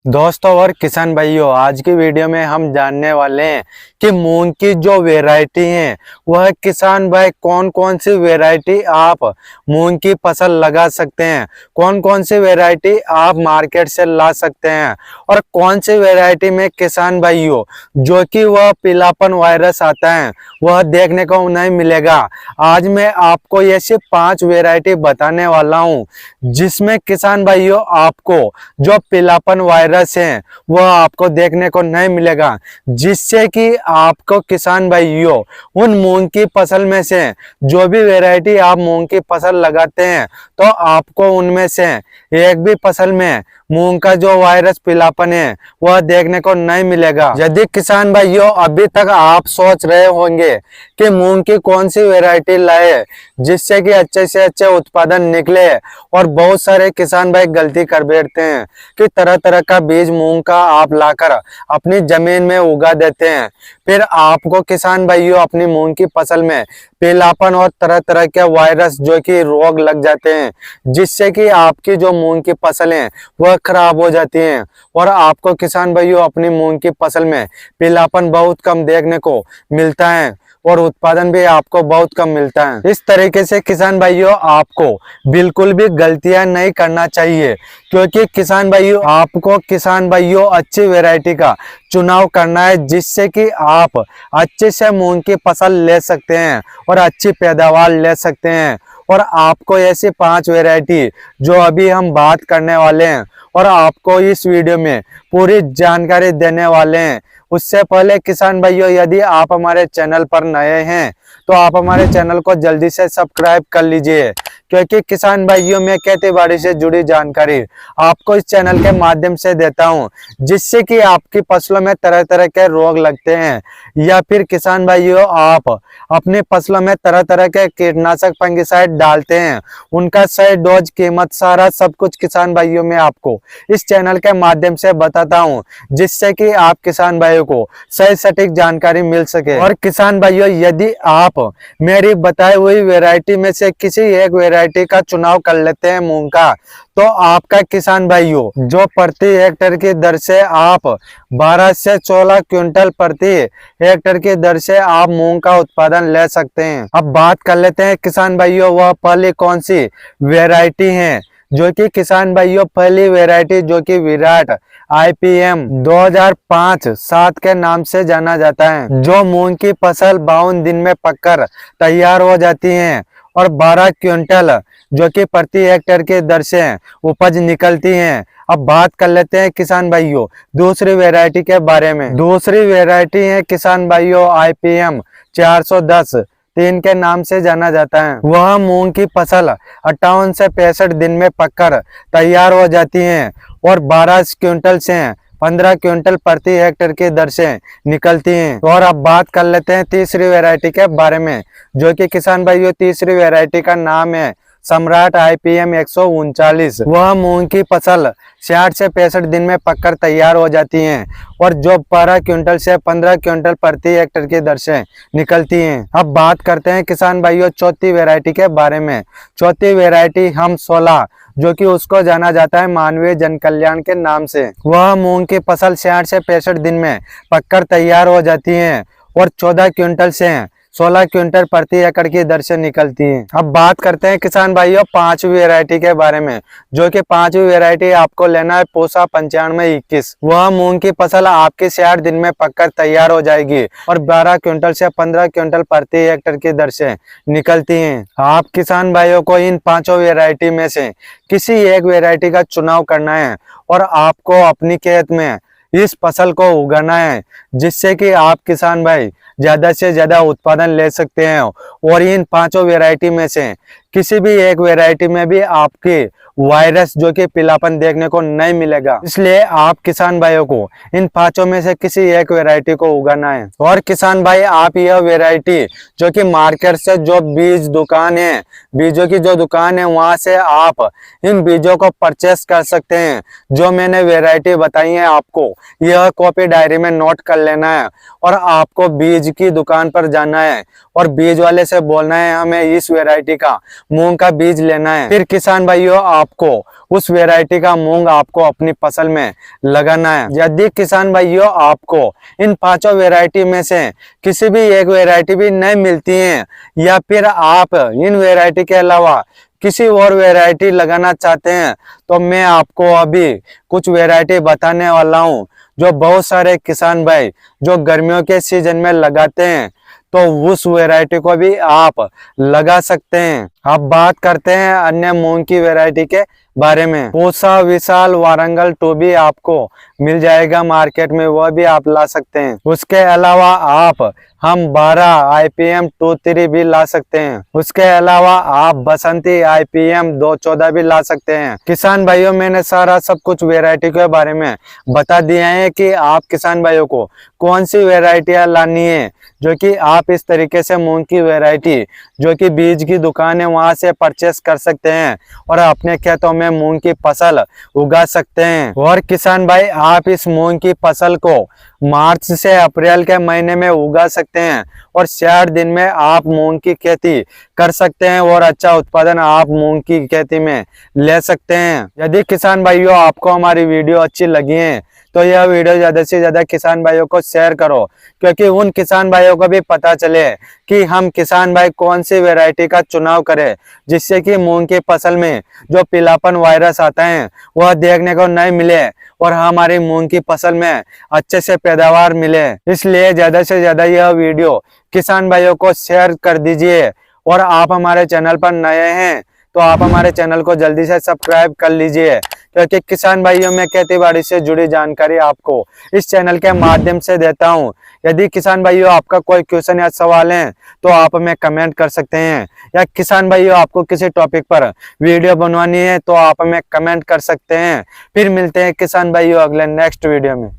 दोस्तों और किसान भाइयों, आज की वीडियो में हम जानने वाले हैं कि मूंग की जो वैरायटी है वह किसान भाई कौन कौन सी वैरायटी आप मूंग की फसल लगा सकते हैं, कौन कौन सी वैरायटी आप मार्केट से ला सकते हैं और कौन सी वैरायटी में किसान भाइयों जो कि वह पीलापन वायरस आता है वह देखने को नहीं मिलेगा। आज मैं आपको ये सिर्फ 5 वैरायटी बताने वाला हूँ जिसमें किसान भाइयों आपको जो पीलापन वायरस है वह आपको देखने को नहीं मिलेगा, जिससे कि आपको किसान भाइयों उन मूंग की फसल में से जो भी वैरायटी आप मूंग की फसल लगाते हैं तो आपको उनमें से एक भी फसल में मूंग का जो वायरस पीलापन है वह देखने को नहीं मिलेगा। यदि किसान भाइयों अभी तक आप सोच रहे होंगे कि मूंग की कौन सी वैरायटी लाए जिससे कि अच्छे से अच्छे उत्पादन निकले, और बहुत सारे किसान भाई गलती कर बैठते हैं कि तरह तरह का बीज मूंग का आप लाकर अपनी जमीन में उगा देते हैं, फिर आपको किसान भाइयों अपनी मूंग की फसल में पीलापन और तरह तरह के वायरस जो कि रोग लग जाते हैं, जिससे कि आपकी जो मूंग की फसल है वह खराब हो जाती हैं और आपको किसान भाइयों अपनी मूंग की फसल में पीलापन बहुत कम देखने को मिलता है और उत्पादन भी आपको बहुत कम मिलता है। इस तरीके से किसान भाइयों आपको बिल्कुल भी गलतियां नहीं करना चाहिए, क्योंकि किसान भाइयों अच्छी वैरायटी का चुनाव करना है जिससे कि आप अच्छे से मूंग की फसल ले सकते हैं और अच्छी पैदावार ले सकते हैं। और आपको ऐसी 5 वैरायटी जो अभी हम बात करने वाले हैं और आपको इस वीडियो में पूरी जानकारी देने वाले हैं, उससे पहले किसान भाइयों यदि आप हमारे चैनल पर नए हैं तो आप हमारे चैनल को जल्दी से सब्सक्राइब कर लीजिए, क्योंकि किसान भाइयों में खेती बाड़ी से जुड़ी जानकारी आपको इस चैनल के माध्यम से देता हूं, जिससे कि आपकी फसलों में तरह तरह के रोग लगते हैं या फिर किसान भाइयों आप अपनी फसलों में तरह तरह के कीटनाशक फंगिसाइड डालते हैं, उनका सही डोज, कीमत, सारा सब कुछ किसान भाइयों में आपको इस चैनल के माध्यम से बताता हूं, जिससे कि आप किसान भाइयों को सही सटीक जानकारी मिल सके। और किसान भाइयों यदि आप मेरी बताई हुई वैरायटी में से किसी एक वैरायटी का चुनाव कर लेते हैं मूंग का, तो आपका किसान भाइयों जो प्रति हेक्टेयर की दर से आप 12 से 14 क्विंटल प्रति हेक्टेयर की दर से आप मूंग का उत्पादन ले सकते हैं। अब बात कर लेते हैं किसान भाइयों वह पहली कौन सी वैरायटी है, जो कि किसान भाइयों पहली वैरायटी जो कि विराट IPM 2005-7 के नाम से जाना जाता है, जो मूंग की फसल 52 दिन में पककर तैयार हो जाती है और 12 क्विंटल जो कि प्रति हेक्टेयर की दर से उपज निकलती है। अब बात कर लेते हैं किसान भाइयों दूसरी वैरायटी के बारे में। दूसरी वैरायटी है किसान भाइयों IPM 410-3 के नाम से जाना जाता है। वह मूंग की फसल 58 से 65 दिन में पककर तैयार हो जाती है और 12 क्विंटल से 15 क्विंटल प्रति हेक्टेयर की दर से निकलती हैं। और अब बात कर लेते हैं तीसरी वैरायटी के बारे में, जो कि किसान भाइयों तीसरी वैरायटी का नाम है सम्राट IPM 139। वह मूंग की फसल 60 से 65 दिन में पककर तैयार हो जाती हैं और जो 12 क्विंटल से 15 क्विंटल प्रति हेक्टेयर की दर से निकलती हैं। अब बात करते हैं किसान भाइयों चौथी वैरायटी के बारे में। चौथी वैरायटी हम 16 जो कि उसको जाना जाता है मानवीय जन कल्याण के नाम से। वह मूंग की फसल 60 से 65 दिन में पककर तैयार हो जाती है और 14 क्विंटल से 16 क्विंटल प्रति एकड़ की दर से निकलती है। अब बात करते हैं किसान भाइयों पांचवी वैरायटी के बारे में, जो कि पांचवी वैरायटी आपको लेना है पूसा 95-21। वह मूंग की फसल आपकी 60 दिन में पककर तैयार हो जाएगी और 12 क्विंटल से 15 क्विंटल प्रति हेक्टेयर की दर से निकलती है। आप किसान भाइयों को इन पांचों वैरायटी में से किसी एक वैरायटी का चुनाव करना है और आपको अपनी खेत में इस फसल को उगाना है, जिससे कि आप किसान भाई ज्यादा से ज्यादा उत्पादन ले सकते हैं और इन पांचों वैरायटी में से किसी भी एक वैरायटी में भी आपके वायरस जो कि पीलापन देखने को नहीं मिलेगा। इसलिए आप किसान भाइयों को इन पांचों में से किसी एक वैरायटी को उगाना है। और किसान भाई आप यह वैरायटी जो कि मार्केट से जो बीज दुकान है, बीजों की जो दुकान है, वहां से आप इन बीजों को परचेस कर सकते हैं। जो मैंने वैरायटी बताई है आपको यह कॉपी डायरी में नोट कर लेना है और आपको बीज की दुकान पर जाना है और बीज वाले से बोलना है हमें इस वैरायटी का मूंग का बीज लेना है। फिर किसान भाइयों आपको उस वैरायटी का मूंग आपको अपनी फसल में लगाना है। यदि किसान भाइयों आपको इन पांचों वैरायटी में से किसी भी एक वैरायटी भी नहीं मिलती है या फिर आप इन वैरायटी के अलावा किसी और वैरायटी लगाना चाहते हैं तो मैं आपको अभी कुछ वैरायटी बताने वाला हूं जो बहुत सारे किसान भाई जो गर्मियों के सीजन में लगाते हैं, तो उस वैरायटी को भी आप लगा सकते हैं। अब बात करते हैं अन्य मूंग की वैरायटी के बारे में। पूसा, विशाल, वारंगल 2 भी आपको मिल जाएगा मार्केट में, वह भी आप ला सकते हैं। उसके अलावा आप हम 12 IPM 23 भी ला सकते हैं। उसके अलावा आप बसंती IPM 214 भी ला सकते हैं। किसान भाइयों मैंने सारा सब कुछ वैरायटी के बारे में बता दिया है कि आप किसान भाइयों को कौन सी वैरायटियां लानी है, जो कि आप इस तरीके से मूंग की वैरायटी जो कि बीज की दुकान है वहां से परचेस कर सकते हैं और अपने खेतों में मूंग की फसल उगा सकते हैं। और किसान भाई आप इस मूंग की फसल को मार्च से अप्रैल के महीने में उगा सकते हैं और 60 दिन में आप मूंग की खेती कर सकते हैं और अच्छा उत्पादन आप मूंग की खेती में ले सकते हैं। यदि किसान भाइयों आपको हमारी वीडियो अच्छी लगी है तो यह वीडियो ज्यादा से ज्यादा किसान भाइयों को शेयर करो, क्योंकि उन किसान भाइयों को भी पता चले कि हम किसान भाई कौन सी वैरायटी का चुनाव करें जिससे कि मूंग की फसल में जो पीलापन वायरस आता है वह देखने को नहीं मिले और हमारी मूंग की फसल में अच्छे से पैदावार मिले। इसलिए ज्यादा से ज्यादा यह वीडियो किसान भाइयों को शेयर कर दीजिए। और आप हमारे चैनल पर नए हैं तो आप हमारे चैनल को जल्दी से सब्सक्राइब कर लीजिए, क्योंकि किसान भाइयों में खेती बाड़ी से जुड़ी जानकारी आपको इस चैनल के माध्यम से देता हूं। यदि किसान भाइयों आपका कोई क्वेश्चन या सवाल है तो आप हमें कमेंट कर सकते हैं, या किसान भाइयों आपको किसी टॉपिक पर वीडियो बनवानी है तो आप हमें कमेंट कर सकते हैं। फिर मिलते हैं किसान भाइयों अगले नेक्स्ट वीडियो में।